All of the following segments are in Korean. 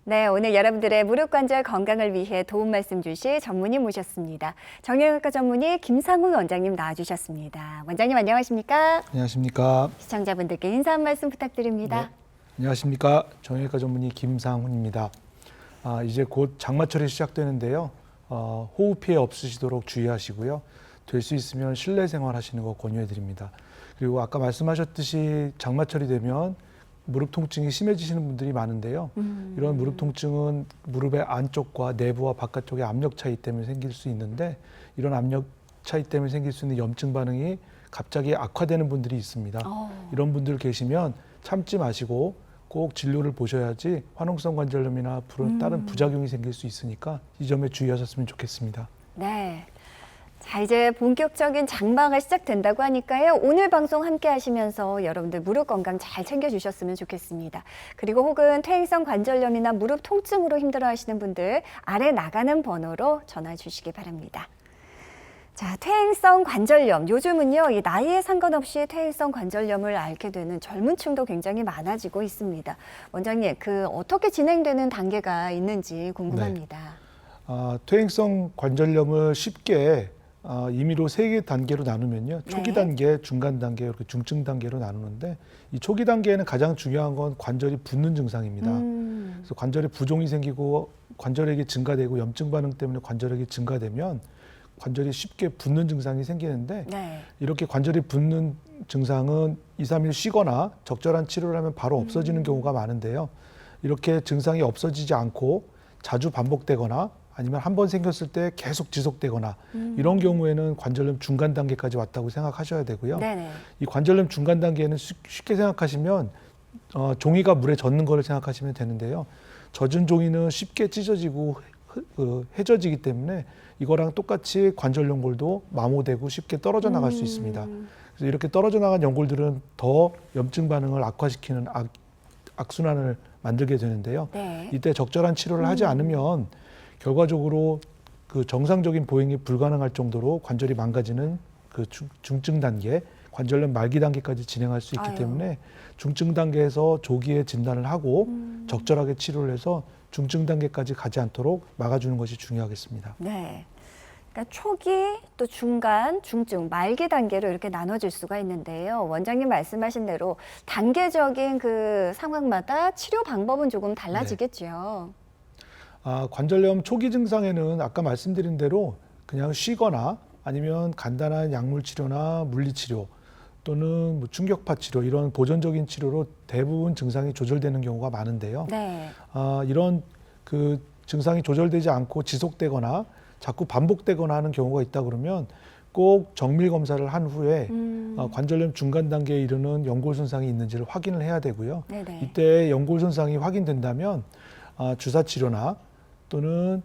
네, 오늘 여러분들의 무릎 관절 건강을 위해 도움 말씀 주실 전문의 모셨습니다. 정형외과 전문의 김상훈 원장님 나와주셨습니다. 원장님 안녕하십니까? 안녕하십니까? 시청자분들께 인사 한 말씀 부탁드립니다. 네. 안녕하십니까? 정형외과 전문의 김상훈입니다. 이제 곧 장마철이 시작되는데요. 호흡 피해 없으시도록 주의하시고요. 될 수 있으면 실내 생활하시는 거 권유해 드립니다. 그리고 아까 말씀하셨듯이 장마철이 되면 무릎 통증이 심해지시는 분들이 많은데요. 이런 무릎 통증은 무릎의 안쪽과 내부와 바깥쪽의 압력 차이 때문에 생길 수 있는데, 이런 압력 차이 때문에 생길 수 있는 염증 반응이 갑자기 악화되는 분들이 있습니다. 이런 분들 계시면 참지 마시고 꼭 진료를 보셔야지 화농성 관절염이나 다른 부작용이 생길 수 있으니까 이 점에 주의하셨으면 좋겠습니다. 네. 자, 이제 본격적인 장마가 시작된다고 하니까요. 오늘 방송 함께 하시면서 여러분들 무릎 건강 잘 챙겨주셨으면 좋겠습니다. 그리고 혹은 퇴행성 관절염이나 무릎 통증으로 힘들어하시는 분들 아래 나가는 번호로 전화 주시기 바랍니다. 자, 퇴행성 관절염. 요즘은요, 이 나이에 상관없이 퇴행성 관절염을 앓게 되는 젊은 층도 굉장히 많아지고 있습니다. 원장님, 어떻게 진행되는 단계가 있는지 궁금합니다. 네. 퇴행성 관절염을 쉽게 임의로 3개 단계로 나누면요. 초기 단계, 중간 단계, 이렇게 중증 단계로 나누는데, 이 초기 단계에는 가장 중요한 건 관절이 붓는 증상입니다. 그래서 관절에 부종이 생기고 관절액이 증가되고 염증 반응 때문에 관절액이 증가되면 관절이 쉽게 붓는 증상이 생기는데, 이렇게 관절이 붓는 증상은 2, 3일 쉬거나 적절한 치료를 하면 바로 없어지는 경우가 많은데요. 이렇게 증상이 없어지지 않고 자주 반복되거나 아니면 한 번 생겼을 때 계속 지속되거나 이런 경우에는 관절염 중간 단계까지 왔다고 생각하셔야 되고요. 이 관절염 중간 단계에는 쉽게 생각하시면 종이가 물에 젖는 거를 생각하시면 되는데요. 젖은 종이는 쉽게 찢어지고 해져지기 때문에 이거랑 똑같이 관절 연골도 마모되고 쉽게 떨어져 나갈 수 있습니다. 그래서 이렇게 떨어져 나간 연골들은 더 염증 반응을 악화시키는 악순환을 만들게 되는데요. 이때 적절한 치료를 하지 않으면 결과적으로 그 정상적인 보행이 불가능할 정도로 관절이 망가지는 그 중증 단계, 관절염 말기 단계까지 진행할 수 있기 때문에 중증 단계에서 조기에 진단을 하고 적절하게 치료를 해서 중증 단계까지 가지 않도록 막아주는 것이 중요하겠습니다. 네. 그러니까 초기, 또 중간, 중증, 말기 단계로 이렇게 나눠질 수가 있는데요. 원장님 말씀하신 대로 단계적인 그 상황마다 치료 방법은 조금 달라지겠죠. 관절염 초기 증상에는 아까 말씀드린 대로 그냥 쉬거나 아니면 간단한 약물 치료나 물리 치료 또는 뭐 충격파 치료, 이런 보존적인 치료로 대부분 증상이 조절되는 경우가 많은데요. 이런 그 증상이 조절되지 않고 지속되거나 자꾸 반복되거나 하는 경우가 있다 그러면 꼭 정밀 검사를 한 후에 관절염 중간 단계에 이르는 연골 손상이 있는지를 확인을 해야 되고요. 이때 연골 손상이 확인된다면 주사 치료나 또는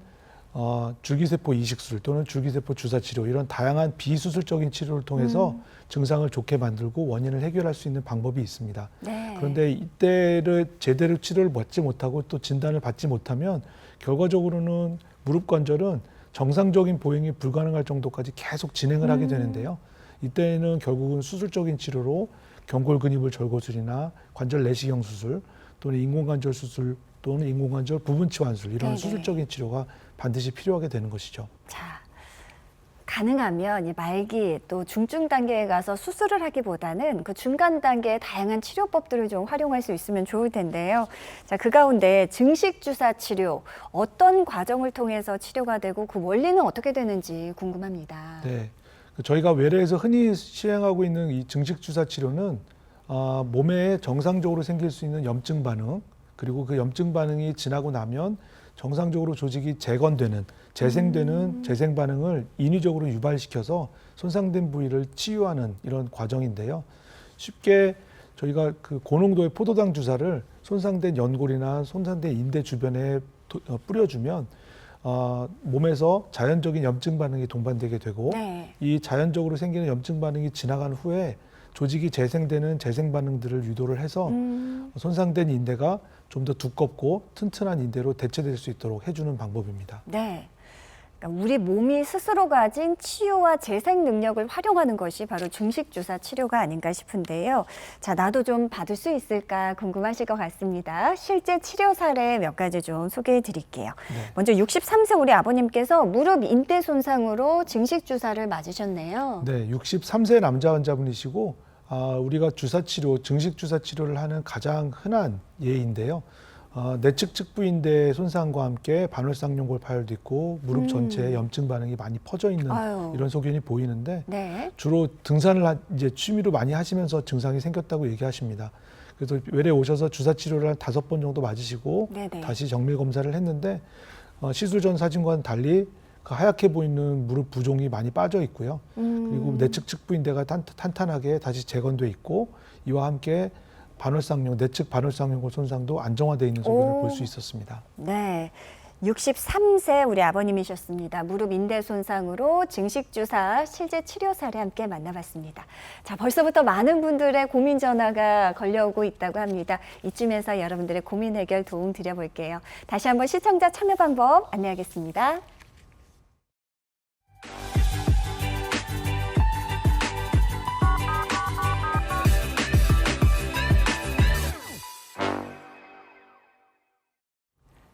줄기세포 이식술 또는 줄기세포 주사 치료, 이런 다양한 비수술적인 치료를 통해서 증상을 좋게 만들고 원인을 해결할 수 있는 방법이 있습니다. 그런데 이때를 제대로 치료를 받지 못하고 또 진단을 받지 못하면 결과적으로는 무릎 관절은 정상적인 보행이 불가능할 정도까지 계속 진행을 하게 되는데요. 이때는 결국은 수술적인 치료로 경골 근입을 절고술이나 관절 내시경 수술 또는 인공관절 수술 또는 인공관절 부분 치환술, 이런 수술적인 치료가 반드시 필요하게 되는 것이죠. 자, 가능하면 이 말기 또 중증 단계에 가서 수술을 하기보다는 그 중간 단계의 다양한 치료법들을 좀 활용할 수 있으면 좋을 텐데요. 자, 그 가운데 증식 주사 치료, 어떤 과정을 통해서 치료가 되고 그 원리는 어떻게 되는지 궁금합니다. 네, 저희가 외래에서 흔히 시행하고 있는 이 증식 주사 치료는 몸에 정상적으로 생길 수 있는 염증 반응, 그리고 그 염증 반응이 지나고 나면 정상적으로 조직이 재건되는, 재생되는 재생 반응을 인위적으로 유발시켜서 손상된 부위를 치유하는 이런 과정인데요. 쉽게 저희가 그 고농도의 포도당 주사를 손상된 연골이나 손상된 인대 주변에 뿌려주면 몸에서 자연적인 염증 반응이 동반되게 되고, 이 자연적으로 생기는 염증 반응이 지나간 후에 조직이 재생되는 재생 반응들을 유도를 해서 손상된 인대가 좀 더 두껍고 튼튼한 인대로 대체될 수 있도록 해주는 방법입니다. 그러니까 우리 몸이 스스로 가진 치유와 재생 능력을 활용하는 것이 바로 중식주사 치료가 아닌가 싶은데요. 자, 나도 좀 받을 수 있을까 궁금하실 것 같습니다. 실제 치료 사례 몇 가지 좀 소개해 드릴게요. 네. 먼저 63세 우리 아버님께서 무릎 인대 손상으로 증식주사를 맞으셨네요. 네, 63세 남자 환자분이시고 우리가 주사 치료, 증식 주사 치료를 하는 가장 흔한 예인데요. 내측 측부인대 손상과 함께 반월상용골 파열도 있고 무릎 전체에 염증 반응이 많이 퍼져 있는 아유. 이런 소견이 보이는데 네. 주로 등산을 이제 취미로 많이 하시면서 증상이 생겼다고 얘기하십니다. 그래서 외래 오셔서 주사 치료를 한 5번 정도 맞으시고 네네. 다시 정밀 검사를 했는데 시술 전 사진과는 달리 그 하얗게 보이는 무릎 부종이 많이 빠져 있고요. 그리고 내측 측부인대가 탄탄하게 다시 재건돼 있고 이와 함께 반월상용, 내측 반월상용골 손상도 안정화되어 있는 소견을 볼 수 있었습니다. 네. 63세 우리 아버님이셨습니다. 무릎 인대 손상으로 증식주사 실제 치료 사례 함께 만나봤습니다. 자, 벌써부터 많은 분들의 고민 전화가 걸려오고 있다고 합니다. 이쯤에서 여러분들의 고민 해결 도움 드려볼게요. 다시 한번 시청자 참여 방법 안내하겠습니다.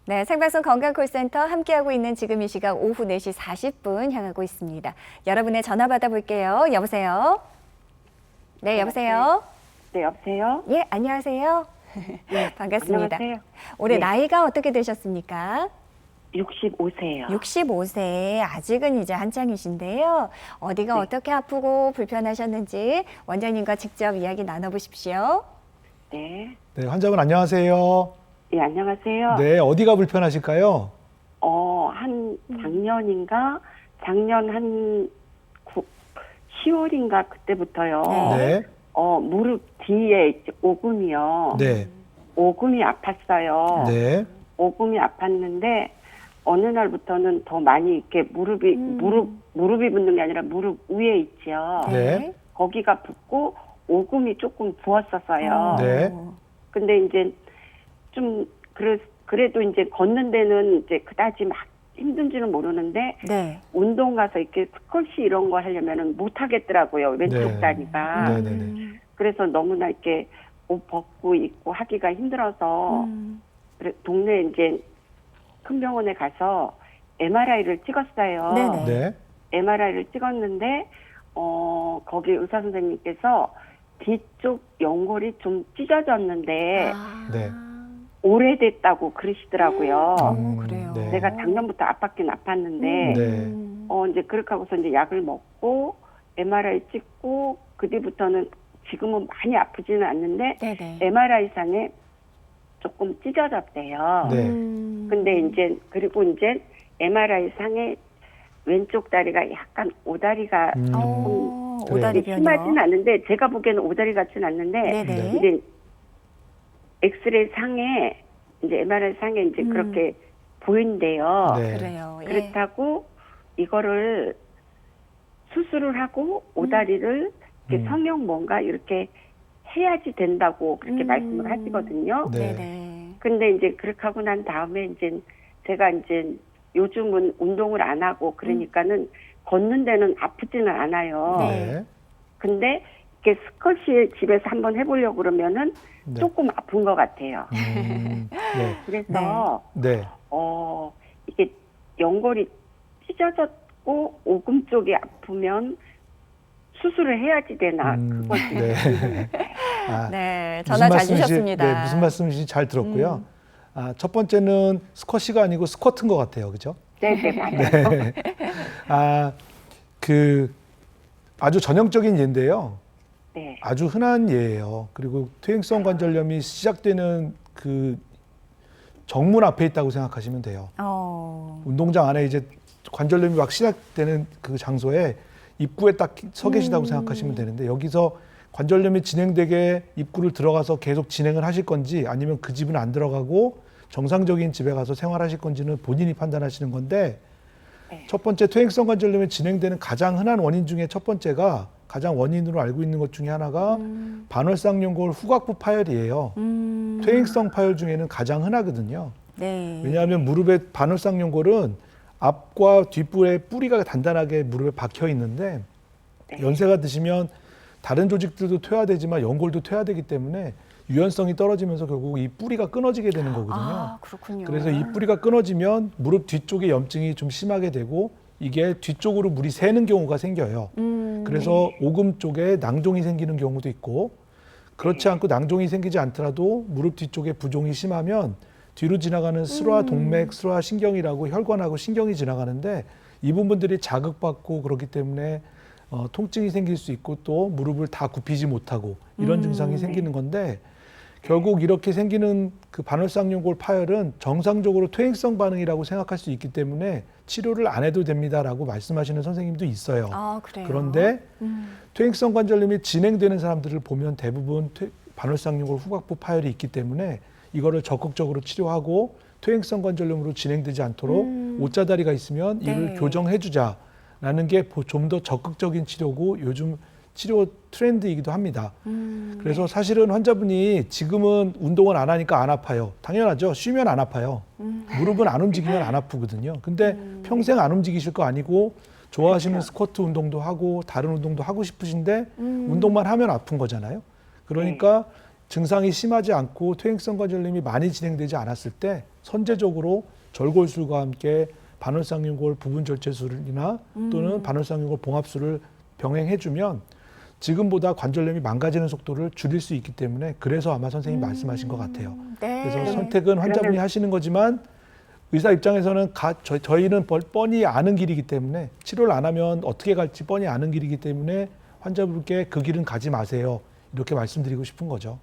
네, 생방송 건강콜센터 함께하고 있는 지금 이 시각 오후 4시 40분 향하고 있습니다. 여러분의 전화 받아볼게요. 여보세요? 네, 여보세요? 네, 여보세요? 예, 안녕하세요. 네, 반갑습니다. 안녕하세요. 올해 네. 나이가 어떻게 되셨습니까? 65세요. 65세, 아직은 이제 한창이신데요. 어디가 네. 어떻게 아프고 불편하셨는지 원장님과 직접 이야기 나눠보십시오. 네. 네, 환자분 안녕하세요. 예, 안녕하세요. 네, 어디가 불편하실까요? 작년 한 10월인가 그때부터요. 네, 무릎 뒤에 이제 오금이요. 네, 오금이 아팠어요. 네, 오금이 아팠는데 어느 날부터는 더 많이 이렇게 무릎이 붓는 게 아니라 무릎 위에 있죠. 네. 거기가 붓고 오금이 조금 부었었어요. 네. 근데 이제 좀 그래도 이제 걷는 데는 이제 그다지 막 힘든지는 모르는데 네. 운동 가서 이렇게 스쿼시 이런 거 하려면은 못 하겠더라고요. 왼쪽 네. 다리가. 네, 네, 네. 그래서 너무나 이렇게 옷 벗고 입고 하기가 힘들어서 동네 이제 큰 병원에 가서 MRI를 찍었어요. 네네. 네. MRI를 찍었는데 거기 의사 선생님께서 뒤쪽 연골이 좀 찢어졌는데 네. 오래됐다고 그러시더라고요. 그래요. 네. 내가 작년부터 아팠긴 아팠는데 네. 이제 그렇게 하고서 이제 약을 먹고 MRI 찍고 그 뒤부터는 지금은 많이 아프지는 않는데 네네. MRI 상에 조금 찢어졌대요. 네. 근데 이제 그리고 이제 MRI 상에 왼쪽 다리가 약간 오다리가 네. 오다리 심하진 변형. 않은데 제가 보기에는 오다리 같진 않는데 네네. 이제 엑스레이 상에 이제 MRI 상에 이제 그렇게 보인대요. 네. 그래요. 예. 그렇다고 이거를 수술을 하고 오다리를 이렇게 성형 뭔가 이렇게 해야지 된다고 그렇게 말씀을 하시거든요. 네. 네네. 근데 이제 그렇게 하고 난 다음에 이제 제가 이제 요즘은 운동을 안 하고 그러니까는 걷는 데는 아프지는 않아요. 네. 근데 이렇게 스쿼시 집에서 한번 해보려고 그러면은 네. 조금 아픈 것 같아요. 네. 그래서 네. 이게 연골이 찢어졌고 오금 쪽이 아프면 수술을 해야지 되나 그것이 네. 네, 무슨 전화 잘 말씀이신지- 주셨습니다. 네, 무슨 말씀이신지 잘 들었고요. 첫 번째는 스쿼시가 아니고 스쿼트인 것 같아요. 그죠? 네네 맞아요. 아주 전형적인 예인데요. 네. 아주 흔한 예예요. 그리고 퇴행성 관절염이 시작되는 그 정문 앞에 있다고 생각하시면 돼요. 운동장 안에 이제 관절염이 막 시작되는 그 장소에 입구에 딱 서 계시다고 생각하시면 되는데 여기서 관절염이 진행되게 입구를 들어가서 계속 진행을 하실 건지 아니면 그 집은 안 들어가고 정상적인 집에 가서 생활하실 건지는 본인이 판단하시는 건데 네. 첫 번째 퇴행성 관절염이 진행되는 가장 흔한 원인 중에 첫 번째가 가장 원인으로 알고 있는 것 중에 하나가 반월상연골 후각부 파열이에요. 퇴행성 파열 중에는 가장 흔하거든요. 네. 왜냐하면 무릎의 반월상연골은 앞과 뒷부에 뿌리가 단단하게 무릎에 박혀 있는데 네. 연세가 드시면 다른 조직들도 퇴화되지만 연골도 퇴화되기 때문에 유연성이 떨어지면서 결국 이 뿌리가 끊어지게 되는 거거든요. 아, 그렇군요. 그래서 이 뿌리가 끊어지면 무릎 뒤쪽에 염증이 좀 심하게 되고 이게 뒤쪽으로 물이 새는 경우가 생겨요. 그래서 오금 쪽에 낭종이 생기는 경우도 있고 그렇지 않고 낭종이 생기지 않더라도 무릎 뒤쪽에 부종이 심하면 뒤로 지나가는 슬화 동맥, 슬화 신경이라고 혈관하고 신경이 지나가는데 이 부분들이 자극받고 그렇기 때문에 통증이 생길 수 있고 또 무릎을 다 굽히지 못하고 이런 증상이 생기는 건데 결국 이렇게 생기는 그 반월상연골 파열은 정상적으로 퇴행성 반응이라고 생각할 수 있기 때문에 치료를 안 해도 됩니다라고 말씀하시는 선생님도 있어요. 아, 그래요? 그런데 퇴행성 관절염이 진행되는 사람들을 보면 대부분 반월상연골 후각부 파열이 있기 때문에 이거를 적극적으로 치료하고 퇴행성 관절염으로 진행되지 않도록 옷자다리가 있으면 이를 네. 교정해주자라는 게 좀 더 적극적인 치료고 요즘 치료 트렌드이기도 합니다. 그래서 사실은 환자분이 지금은 운동을 안 하니까 안 아파요. 당연하죠. 쉬면 안 아파요. 무릎은 안 움직이면 안 아프거든요. 근데 평생 안 움직이실 거 아니고 좋아하시는 그렇죠. 스쿼트 운동도 하고 다른 운동도 하고 싶으신데 운동만 하면 아픈 거잖아요. 그러니까 증상이 심하지 않고 퇴행성 관절염이 많이 진행되지 않았을 때 선제적으로 절골술과 함께 반월상연골 부분 절제술이나 또는 반월상연골 봉합술을 병행해주면 지금보다 관절염이 망가지는 속도를 줄일 수 있기 때문에 그래서 아마 선생님이 말씀하신 것 같아요. 네. 그래서 선택은 환자분이 그러면- 하시는 거지만 의사 입장에서는 저희는 뻔히 아는 길이기 때문에 치료를 안 하면 어떻게 갈지 뻔히 아는 길이기 때문에 환자분께 그 길은 가지 마세요. 이렇게 말씀드리고 싶은 거죠.